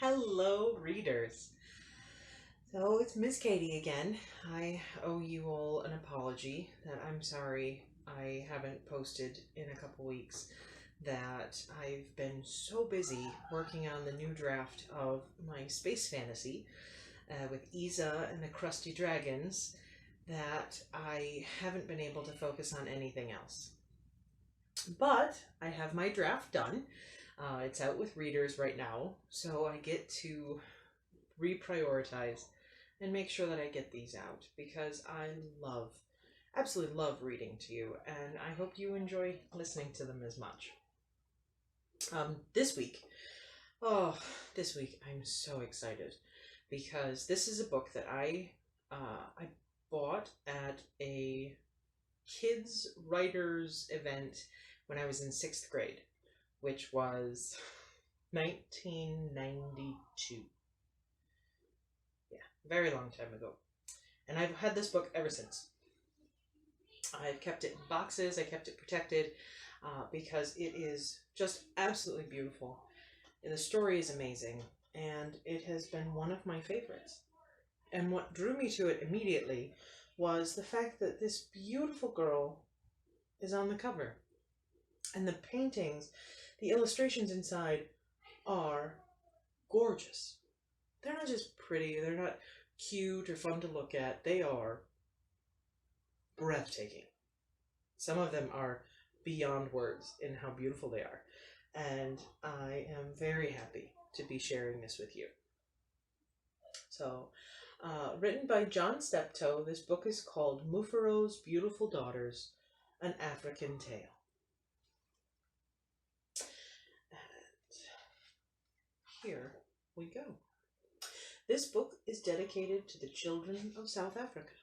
Hello, readers. So it's Miss Katie again. I owe you all an apology that I'm sorry I haven't posted in a couple weeks. That I've been so busy working on the new draft of my space fantasy with Isa and the Crusty Dragons that I haven't been able to focus on anything else. But I have my draft done. It's out with readers right now, so I get to reprioritize and make sure that I get these out because I absolutely love reading to you, and I hope you enjoy listening to them as much. This week, oh, this week I'm so excited because this is a book that I bought at a kids writers event when I was in sixth grade, which was 1992. Yeah, very long time ago. And I've had this book ever since. I've kept it in boxes, I kept it protected because it is just absolutely beautiful. And the story is amazing, and it has been one of my favorites. And what drew me to it immediately was the fact that this beautiful girl is on the cover. And the paintings, the illustrations inside are gorgeous. They're not just pretty, they're not cute or fun to look at. They are breathtaking. Some of them are beyond words in how beautiful they are. And I am very happy to be sharing this with you. So, written by John Steptoe, this book is called Mufaro's Beautiful Daughters, An African Tale. And here we go. This book is dedicated to the children of South Africa.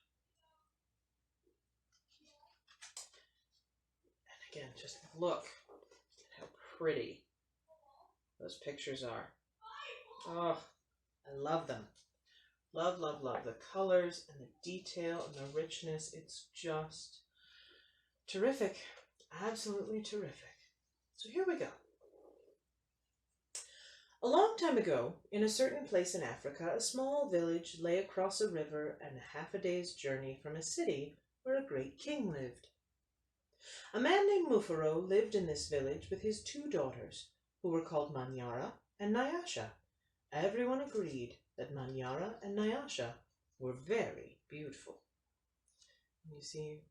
And again, just look at how pretty those pictures are. Oh, I love them. Love, love, love the colors and the detail and the richness. It's just terrific. Absolutely terrific. So here we go. A long time ago, in a certain place in Africa, a small village lay across a river and half a day's journey from a city where a great king lived. A man named Mufaro lived in this village with his two daughters, who were called Manyara and Nyasha. Everyone agreed that Manyara and Nyasha were very beautiful. You see,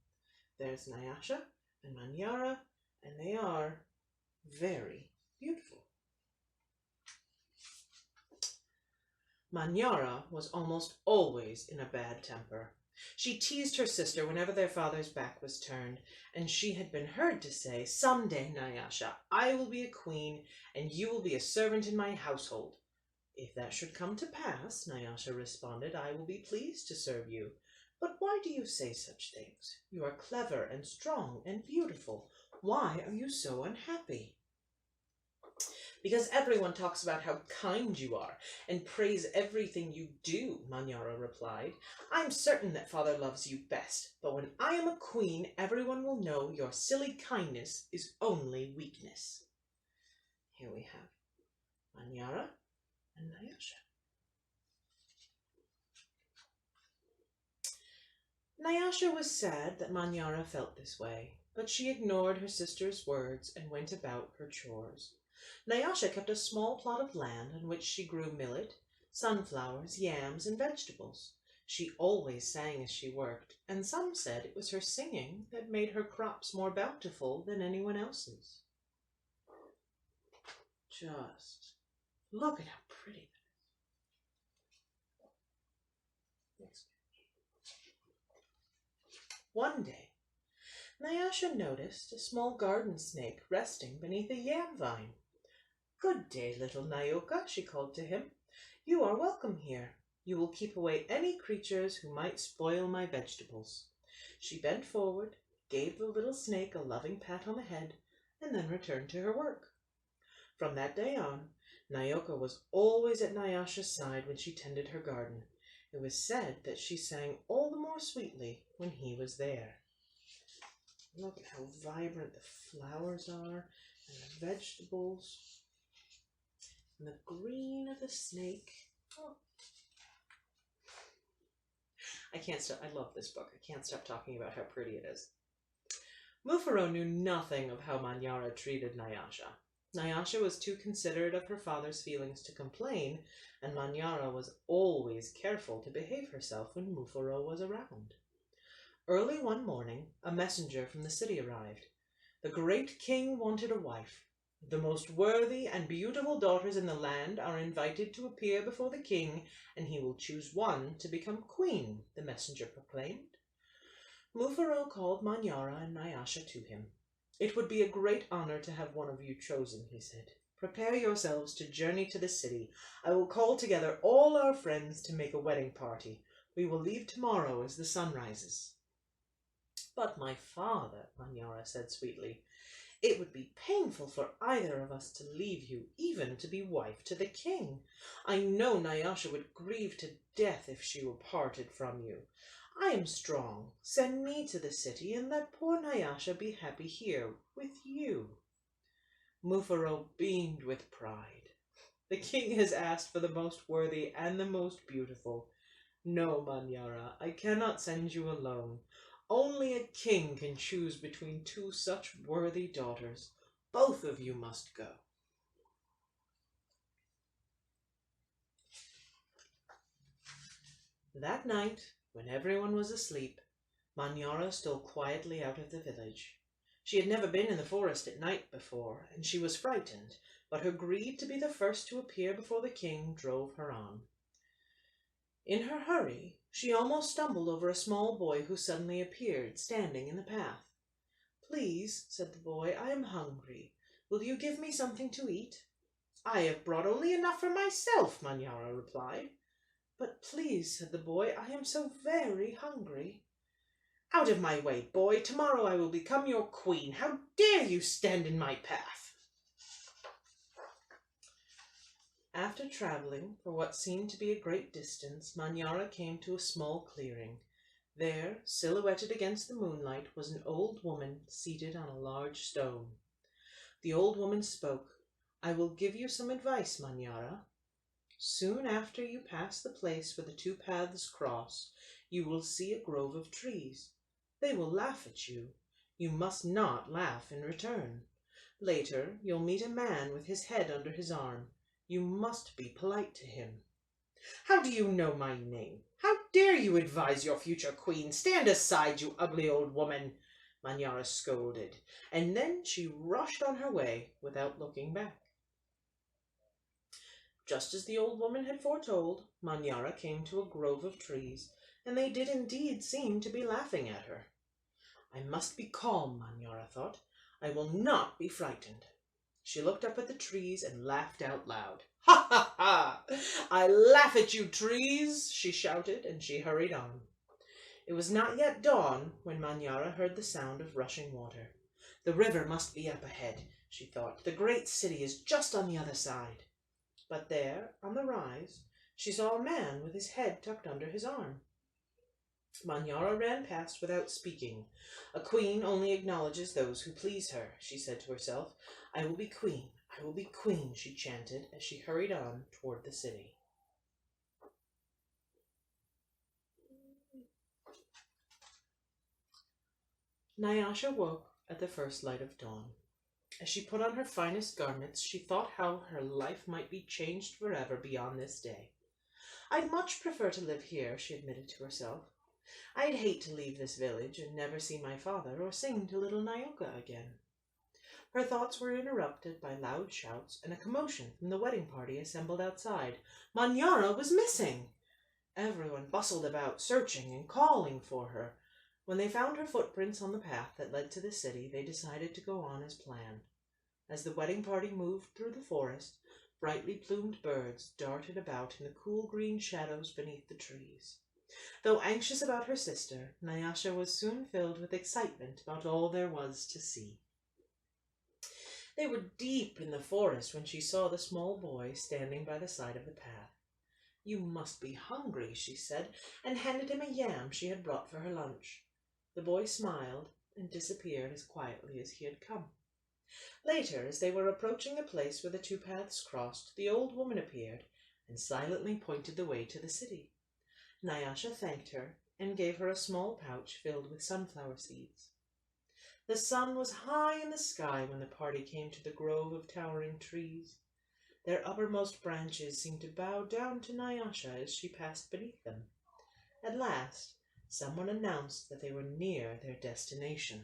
there's Nyasha and Manyara, and they are very beautiful. Manyara was almost always in a bad temper. She teased her sister whenever their father's back was turned, and she had been heard to say, "Someday, Nyasha, I will be a queen, and you will be a servant in my household." "If that should come to pass," Nyasha responded, "I will be pleased to serve you. But why do you say such things? You are clever and strong and beautiful. Why are you so unhappy?" "Because everyone talks about how kind you are and praise everything you do," Manyara replied. "I'm certain that father loves you best, but when I am a queen, everyone will know your silly kindness is only weakness." Here we have Manyara and Nyasha. Nyasha was sad that Manyara felt this way, but she ignored her sister's words and went about her chores. Nyasha kept a small plot of land on which she grew millet, sunflowers, yams, and vegetables. She always sang as she worked, and some said it was her singing that made her crops more bountiful than anyone else's. Just look at how pretty that is. One day, Nyasha noticed a small garden snake resting beneath a yam vine. "Good day, little Nyoka," she called to him. "You are welcome here. You will keep away any creatures who might spoil my vegetables." She bent forward, gave the little snake a loving pat on the head, and then returned to her work. From that day on, Nyoka was always at Nyasha's side when she tended her garden. It was said that she sang all the more sweetly when he was there. Look at how vibrant the flowers are and the vegetables. and the green of the snake. Oh. I can't stop. I love this book. I can't stop talking about how pretty it is. Mufaro knew nothing of how Manyara treated Nyasha. Nyasha was too considerate of her father's feelings to complain, and Manyara was always careful to behave herself when Mufaro was around. Early one morning, a messenger from the city arrived. The great king wanted a wife. The most worthy and beautiful daughters in the land are invited to appear before the king, and he will choose one to become queen, the messenger proclaimed. Mufaro called Manyara and Nyasha to him. It would be a great honor to have one of you chosen, he said. Prepare yourselves to journey to the city. I will call together all our friends to make a wedding party. We will leave tomorrow as the sun rises. But my father, Manyara said sweetly, it would be painful for either of us to leave you, even to be wife to the king. I know Nyasha would grieve to death if she were parted from you. I am strong. Send me to the city, and let poor Nyasha be happy here with you. Mufaro beamed with pride. The king has asked for the most worthy and the most beautiful. No, Manyara, I cannot send you alone. Only a king can choose between two such worthy daughters. Both of you must go. That night, when everyone was asleep, Manyara stole quietly out of the village. She had never been in the forest at night before, and she was frightened, but her greed to be the first to appear before the king drove her on. In her hurry, she almost stumbled over a small boy who suddenly appeared, standing in the path. Please, said the boy, I am hungry. Will you give me something to eat? I have brought only enough for myself, Manyara replied. But please, said the boy, I am so very hungry. Out of my way, boy. Tomorrow I will become your queen. How dare you stand in my path? After traveling for what seemed to be a great distance, Manyara came to a small clearing. There, silhouetted against the moonlight, was an old woman seated on a large stone. The old woman spoke. I will give you some advice, Manyara. Soon after you pass the place where the two paths cross, you will see a grove of trees. They will laugh at you. You must not laugh in return. Later, you'll meet a man with his head under his arm. You must be polite to him. How do you know my name? How dare you advise your future queen? Stand aside, you ugly old woman, Manyara scolded, and then she rushed on her way without looking back. Just as the old woman had foretold, Manyara came to a grove of trees, and they did indeed seem to be laughing at her. I must be calm, Manyara thought. I will not be frightened. She looked up at the trees and laughed out loud. Ha ha ha! I laugh at you, trees, she shouted, and she hurried on. It was not yet dawn when Manyara heard the sound of rushing water. The river must be up ahead, she thought. The great city is just on the other side. But there, on the rise, she saw a man with his head tucked under his arm. Manyara ran past without speaking. A queen only acknowledges those who please her, she said to herself. I will be queen, I will be queen, she chanted as she hurried on toward the city. Nyasha woke at the first light of dawn. As she put on her finest garments, she thought how her life might be changed forever beyond this day. I'd much prefer to live here, she admitted to herself. I'd hate to leave this village and never see my father or sing to little Nyoka again. Her thoughts were interrupted by loud shouts and a commotion from the wedding party assembled outside. Manyara was missing! Everyone bustled about, searching and calling for her. When they found her footprints on the path that led to the city, they decided to go on as planned. As the wedding party moved through the forest, brightly plumed birds darted about in the cool green shadows beneath the trees. Though anxious about her sister, Nyasha was soon filled with excitement about all there was to see. They were deep in the forest when she saw the small boy standing by the side of the path. You must be hungry, she said, and handed him a yam she had brought for her lunch. The boy smiled and disappeared as quietly as he had come. Later, as they were approaching the place where the two paths crossed, the old woman appeared and silently pointed the way to the city. Nyasha thanked her and gave her a small pouch filled with sunflower seeds. The sun was high in the sky when the party came to the grove of towering trees. Their uppermost branches seemed to bow down to Nyasha as she passed beneath them. At last, someone announced that they were near their destination.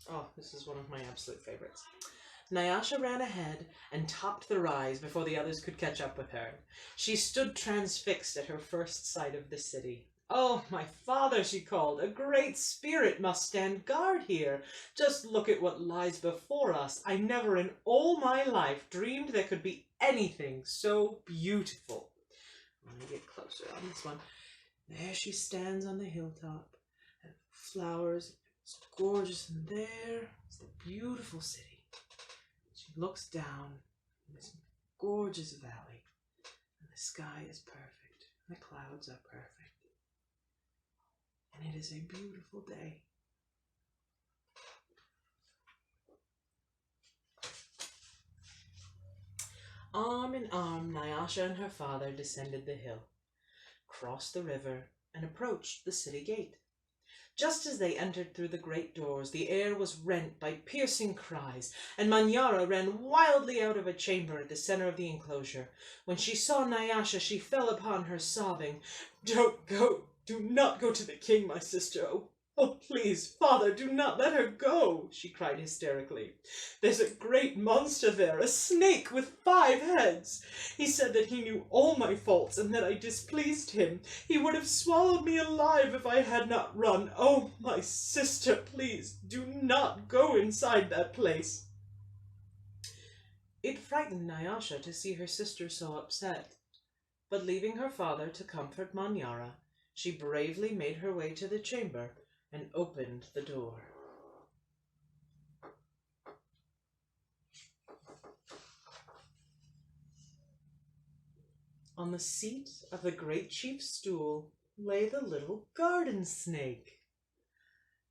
Oh, this is one of my absolute favorites. Nyasha ran ahead and topped the rise before the others could catch up with her. She stood transfixed at her first sight of the city. "Oh, my father," she called, "a great spirit must stand guard here. Just look at what lies before us. I never in all my life dreamed there could be anything so beautiful." Let me get closer on this one. There she stands on the hilltop, and flowers. It's gorgeous, and there is the beautiful city. She looks down in this gorgeous valley, and the sky is perfect, and the clouds are perfect, and it is a beautiful day. Arm in arm, Nyasha and her father descended the hill, crossed the river, and approached the city gate. Just as they entered through the great doors, the air was rent by piercing cries, and Manyara ran wildly out of a chamber at the center of the enclosure. When she saw Nyasha, she fell upon her, sobbing. "Don't go! Do not go to the king, my sister! Oh, please, father, do not let her go!" she cried hysterically. "There's a great monster there, a snake with 5 heads. He said that he knew all my faults and that I displeased him. He would have swallowed me alive if I had not run. Oh, my sister, please, do not go inside that place." It frightened Nyasha to see her sister so upset, but leaving her father to comfort Manyara, she bravely made her way to the chamber and opened the door. On the seat of the great chief's stool lay the little garden snake.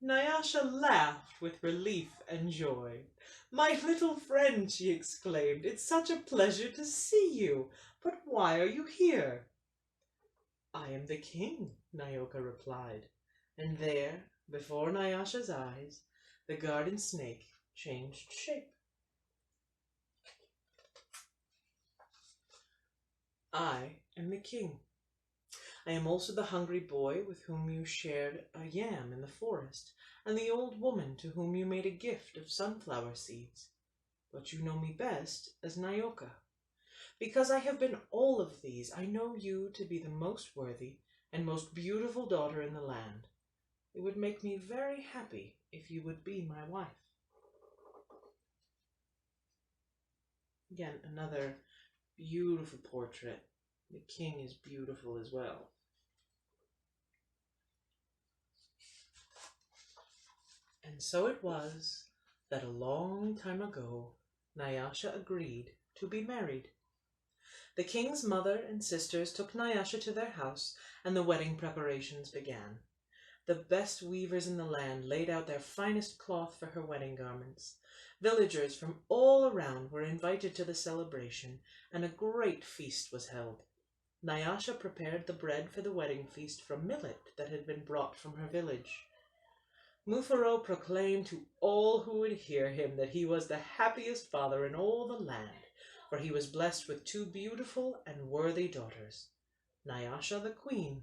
Nyasha laughed with relief and joy. "My little friend," she exclaimed, "it's such a pleasure to see you. But why are you here?" "I am the king," Nyoka replied, and there, before Nyasha's eyes, the garden snake changed shape. "I am the king. I am also the hungry boy with whom you shared a yam in the forest, and the old woman to whom you made a gift of sunflower seeds. But you know me best as Nyoka. Because I have been all of these, I know you to be the most worthy and most beautiful daughter in the land. It would make me very happy if you would be my wife." Again, another beautiful portrait. The king is beautiful as well. And so it was that a long time ago, Nyasha agreed to be married. The king's mother and sisters took Nyasha to their house, and the wedding preparations began. The best weavers in the land laid out their finest cloth for her wedding garments. Villagers from all around were invited to the celebration, and a great feast was held. Nyasha prepared the bread for the wedding feast from millet that had been brought from her village. Mufaro proclaimed to all who would hear him that he was the happiest father in all the land, for he was blessed with 2 beautiful and worthy daughters, Nyasha the queen,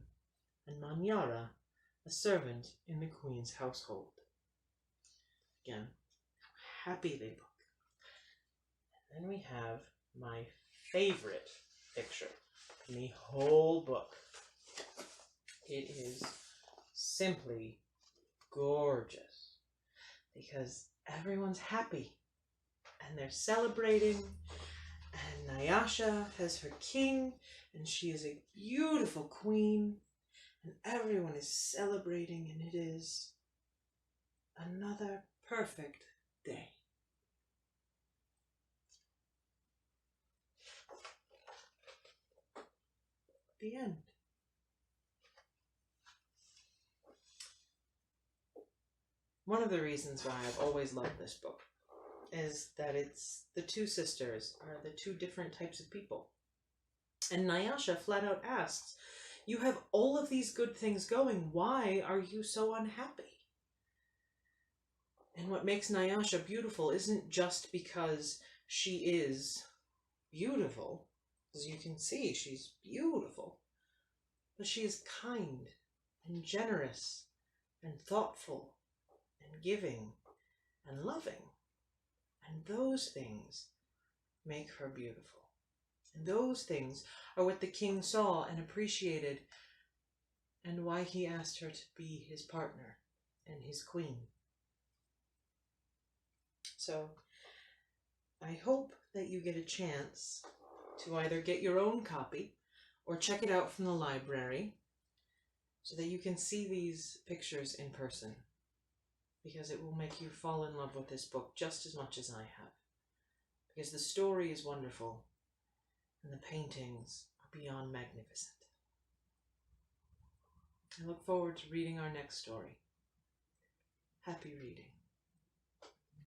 and Manyara, a servant in the queen's household. Again, how happy they look. And then we have my favorite picture in the whole book. It is simply gorgeous because everyone's happy and they're celebrating, and Nyasha has her king and she is a beautiful queen, and everyone is celebrating, and it is another perfect day. The end. One of the reasons why I've always loved this book is that it's the two sisters are the two different types of people. And Nyasha flat out asks, "You have all of these good things going. Why are you so unhappy?" And what makes Nyasha beautiful isn't just because she is beautiful, as you can see, she's beautiful, but she is kind and generous and thoughtful and giving and loving. And those things make her beautiful. And those things are what the king saw and appreciated, and why he asked her to be his partner and his queen. So I hope that you get a chance to either get your own copy or check it out from the library so that you can see these pictures in person, because it will make you fall in love with this book just as much as I have. Because the story is wonderful and the paintings are beyond magnificent. I look forward to reading our next story. Happy reading.